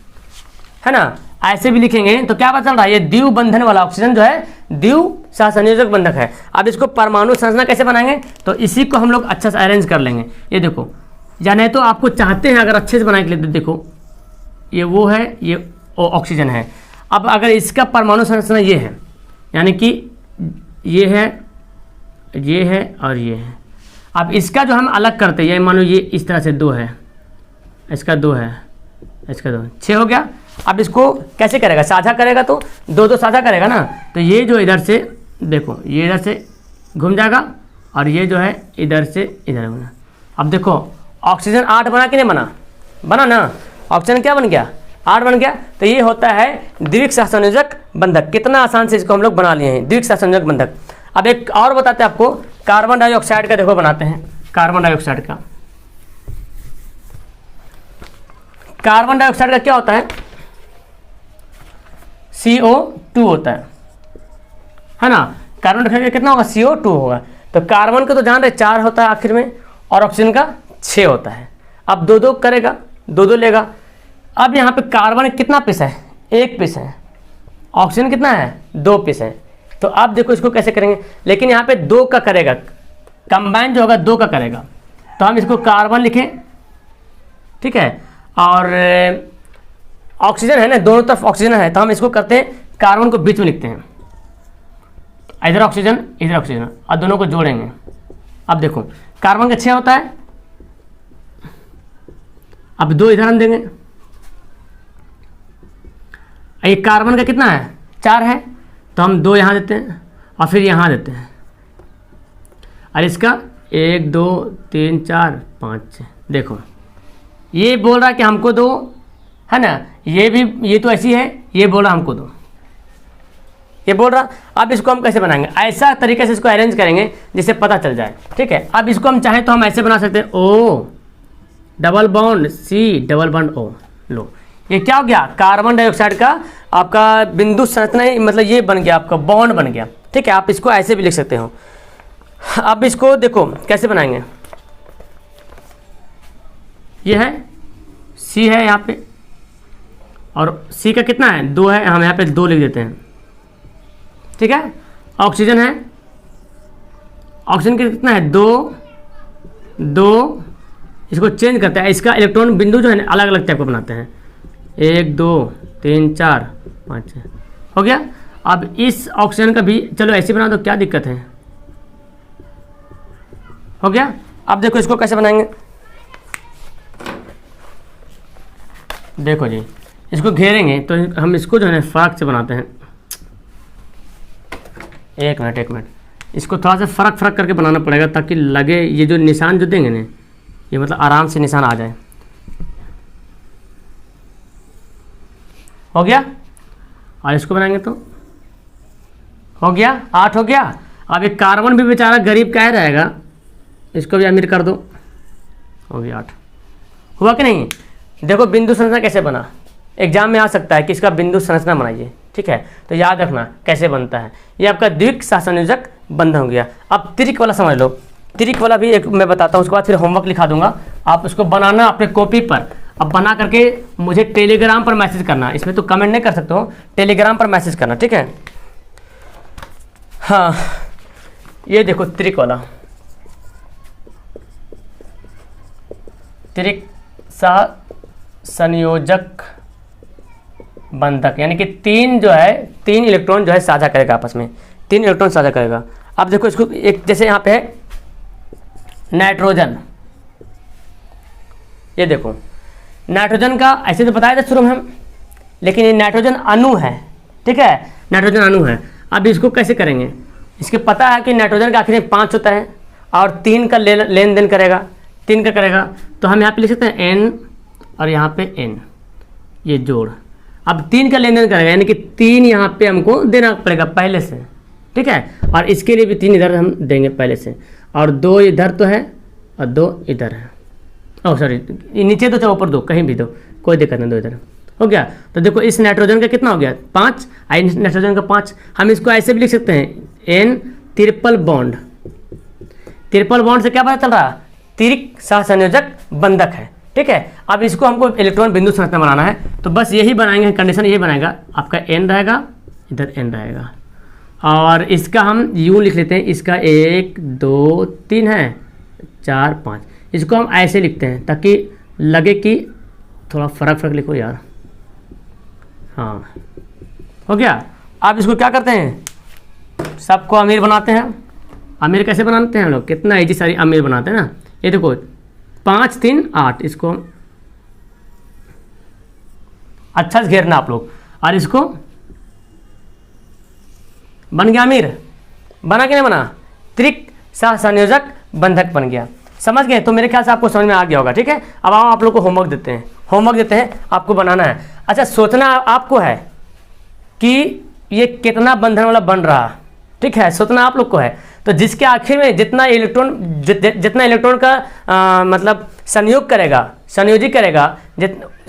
है ना? ऐसे भी लिखेंगे तो क्या पता चल रहा है? ये द्विव बंधन वाला ऑक्सीजन जो है द्विव सहसंयोजक बंधक है। अब इसको परमाणु संरचना कैसे बनाएंगे? तो इसी को हम लोग अच्छा से अरेंज कर लेंगे। ये देखो, या नहीं तो आपको चाहते हैं अगर अच्छे से बनाने के लिए, देखो ये वो है, ये ऑक्सीजन है। अब अगर इसका परमाणु संरचना ये है, यानी कि ये है, ये है और ये है। अब इसका जो हम अलग करते हैं, ये मान लो ये इस तरह से 2 है, इसका 2 है, इसका 2, 6 हो गया। अब इसको कैसे करेगा? साझा करेगा तो 2 साझा करेगा ना, तो ये जो इधर से देखो, ये इधर से घूम जाएगा और ये जो है इधर से इधर घूमना। अब देखो ऑक्सीजन 8 बना कि नहीं बना? बना ना? ऑक्सीजन क्या बन गया? 8 बन गया। तो ये होता है द्विक सहसंयोजक बंधक। कितना आसान से इसको हम लोग बना लिए हैं, द्विक सहसंयोजक बंधक। अब एक और बताते हैं आपको, कार्बन डाइऑक्साइड का देखो बनाते हैं। कार्बन डाइऑक्साइड का, कार्बन डाइऑक्साइड का क्या होता है? CO2 होता है ना? कार्बन डाइऑक्साइड का कितना होगा? CO2 होगा। तो कार्बन का तो जान रहे 4 होता है आखिर में, और ऑक्सीजन का 6 होता है। अब 2 करेगा, 2 लेगा। अब यहाँ पे कार्बन कितना पीस है? 1 पीस है। ऑक्सीजन कितना है? 2 पीस है। तो अब देखो इसको कैसे करेंगे, लेकिन यहाँ पे 2 का करेगा, कंबाइन जो होगा 2 का करेगा। तो हम इसको कार्बन लिखें, ठीक है, और ऑक्सीजन है ना, दोनों तरफ ऑक्सीजन है, तो हम इसको करते हैं कार्बन को बीच में लिखते हैं। इधर ऑक्सीजन, इधर ऑक्सीजन, और दोनों को जोड़ेंगे। अब देखो कार्बन का 6 होता है, अब 2 इधर हम देंगे। ये कार्बन का कितना है? 4 है, तो हम 2 यहाँ देते हैं और फिर यहाँ देते हैं। और इसका 1 2 3 4 5 6, देखो ये बोल रहा है कि हमको 2, है ना? ये भी, ये तो ऐसी है, ये बोल रहा हमको 2, ये बोल रहा। अब इसको हम कैसे बनाएंगे? ऐसा तरीके से इसको अरेंज करेंगे जिससे पता चल जाए। ठीक है, अब इसको हम चाहें तो हम ऐसे बना सकते हैं, O double bond C double bond O। लो, ये क्या हो गया? कार्बन डाइऑक्साइड का आपका बिंदु संरचना, मतलब ये बन गया, आपका बॉन्ड बन गया। ठीक है, आप इसको ऐसे भी लिख सकते हो। अब इसको देखो कैसे बनाएंगे। ये है C है यहाँ पे, और C का कितना है? 2 है, हम यहाँ पे 2 लिख देते हैं। ठीक है, ऑक्सीजन है, ऑक्सीजन का कितना है? 2 इसको चेंज करते हैं, इसका इलेक्ट्रॉन बिंदु जो है अलग अलग टाइप को बनाते हैं। 1 2 3 4 5 6 हो गया। अब इस ऑक्सीजन का भी चलो ऐसे बना दो, क्या दिक्कत है, हो गया। अब देखो इसको कैसे बनाएंगे, देखो जी इसको घेरेंगे तो हम इसको जो है फर्क से बनाते हैं। एक मिनट, इसको थोड़ा सा फ़र्क करके बनाना पड़ेगा ताकि लगे, ये जो निशान जो देंगे ना ये मतलब आराम से निशान आ जाए। हो गया। और इसको बनाएंगे तो हो गया, 8 हो गया। अब एक कार्बन भी बेचारा गरीब का ही रहेगा, इसको भी अमीर कर दो, हो गया 8। हुआ कि नहीं। देखो बिंदु संरचना कैसे बना, एग्जाम में आ सकता है कि इसका बिंदु संरचना बनाइए, ठीक है। तो याद रखना कैसे बनता है। ये आपका द्विक सहसंयोजक बंधन हो गया। अब त्रिक वाला समझ लो, त्रिक वाला भी एक मैं बताता हूँ, उसके बाद फिर होमवर्क लिखा दूंगा, आप उसको बनाना अपने कॉपी पर। अब बना करके मुझे टेलीग्राम पर मैसेज करना, इसमें तो कमेंट नहीं कर सकते हो, टेलीग्राम पर मैसेज करना, ठीक है। हाँ ये देखो त्रिक वाला, त्रिक सहसंयोजक बंधक, यानी कि 3 इलेक्ट्रॉन जो है साझा करेगा आपस में, 3 इलेक्ट्रॉन साझा करेगा। अब देखो इसको एक, जैसे यहाँ पे है नाइट्रोजन, ये देखो नाइट्रोजन का ऐसे तो बताया था शुरू में हम, लेकिन ये नाइट्रोजन अणु है, ठीक है, नाइट्रोजन अणु है। अब इसको कैसे करेंगे, इसके पता है कि नाइट्रोजन का आखिर में 5 होता है और 3 का लेन देन करेगा, 3 का करेगा, तो हम यहाँ पे लिख सकते हैं n और यहाँ पे n, ये जोड़। अब 3 का लेन देन करेगा, यानी कि 3 यहाँ पे हमको देना पड़ेगा पहले से, ठीक है। और इसके लिए भी 3 इधर हम देंगे पहले से, और 2 इधर तो है और 2 इधर है। ओह सॉरी, नीचे दो चाहे ऊपर दो, कहीं भी दो, कोई दिक्कत नहीं, 2 इधर हो गया। तो देखो इस नाइट्रोजन का कितना हो गया 5, नाइट्रोजन का 5। हम इसको ऐसे भी लिख सकते हैं n triple bond, triple bond से क्या पता चल रहा, त्रिक सहसंयोजक बंधक है, ठीक है। अब इसको हमको इलेक्ट्रॉन बिंदु संरचना बनाना है, तो बस यही बनाएंगे, कंडीशन यही बनाएगा, आपका n रहेगा, इधर n रहेगा, और इसका हम यूँ लिख लेते हैं, इसका 1 2 3 है, 4 5, इसको हम ऐसे लिखते हैं ताकि लगे कि थोड़ा फ़र्क लिखो यार। हाँ हो गया। अब इसको क्या करते हैं, सबको अमीर बनाते हैं। अमीर कैसे बनाते हैं हम लोग, कितना ईजी सारी अमीर बनाते हैं ना। ये देखो 5 3 8, इसको अच्छा से घेरना आप लोग, और इसको बन गया अमीर, बना कि नहीं बना, त्रिक सहसंयोजक बंधक बन गया। समझ गए। तो मेरे ख्याल से आपको समझ में आ गया होगा, ठीक है। अब आप लोग को होमवर्क देते हैं, आपको बनाना है। अच्छा सोचना आपको है कि ये कितना बंधन वाला बन रहा, ठीक है, सोचना आप लोग को है। तो जिसके आखिर में जितना इलेक्ट्रॉन का मतलब संयोग करेगा, संयोजी करेगा,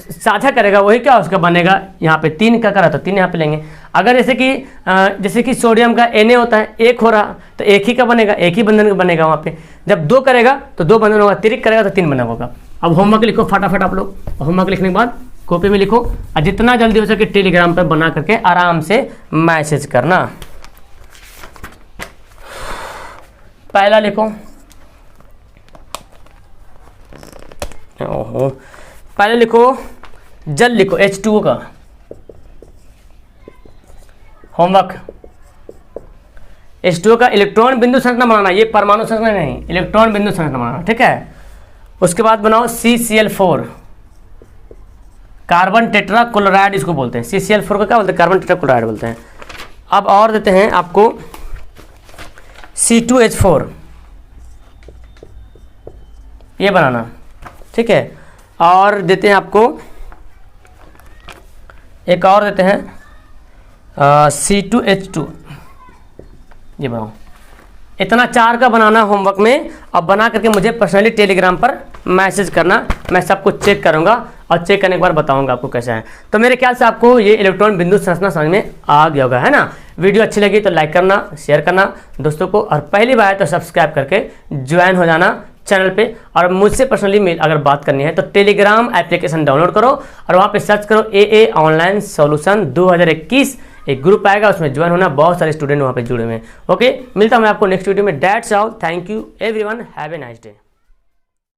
साझा करेगा, वही क्या उसका बनेगा। यहाँ पे 3 का करा तो 3 यहाँ पे लेंगे। अगर जैसे कि सोडियम का Na होता है, 1 हो रहा, तो 1 ही का बनेगा, 1 ही बंधन बनेगा वहाँ पे। जब 2 करेगा तो 2 बंधन होगा, त्रिक करेगा तो 3 बंधन होगा। अब होमवर्क लिखो फटाफट आप लोग, होमवर्क लिखने के बाद कॉपी में लिखो, और जितना जल्दी हो सके टेलीग्राम पर बना करके आराम से मैसेज करना। पहला लिखो, ओहो, पहले लिखो जल, लिखो H2O का होमवर्क। H2O का इलेक्ट्रॉन बिंदु संरचना बनाना, ये परमाणु संरचना नहीं, इलेक्ट्रॉन बिंदु संरचना बनाना, ठीक है। उसके बाद बनाओ CCl4, कार्बन टेट्रा क्लोराइड इसको बोलते हैं। CCl4 को क्या बोलते हैं, कार्बन टेट्रा क्लोराइड बोलते हैं। अब और देते हैं आपको C2H4, ये बनाना, ठीक है। और देते हैं आपको एक और देते हैं C2H2, ये बनाओ। इतना 4 का बनाना होमवर्क में। अब बना करके मुझे पर्सनली टेलीग्राम पर मैसेज करना, मैं सबको चेक करूंगा और चेक करने के बाद बताऊंगा आपको कैसा है। तो मेरे ख्याल से आपको ये इलेक्ट्रॉन बिंदु संरचना समझ में आ गया होगा, है ना। वीडियो अच्छी लगी तो लाइक करना, शेयर करना दोस्तों को, और पहली बार है तो सब्सक्राइब करके ज्वाइन हो जाना चैनल पे। और मुझसे पर्सनली मेल अगर बात करनी है तो टेलीग्राम एप्लीकेशन डाउनलोड करो और वहाँ पे सर्च करो AA ऑनलाइन सॉल्यूशन 2021, एक ग्रुप आएगा, उसमें ज्वाइन होना। बहुत सारे स्टूडेंट वहाँ पे जुड़े हुए हैं। ओके, मिलता हूँ मैं आपको नेक्स्ट वीडियो में। That's all, thank you everyone, have a nice day.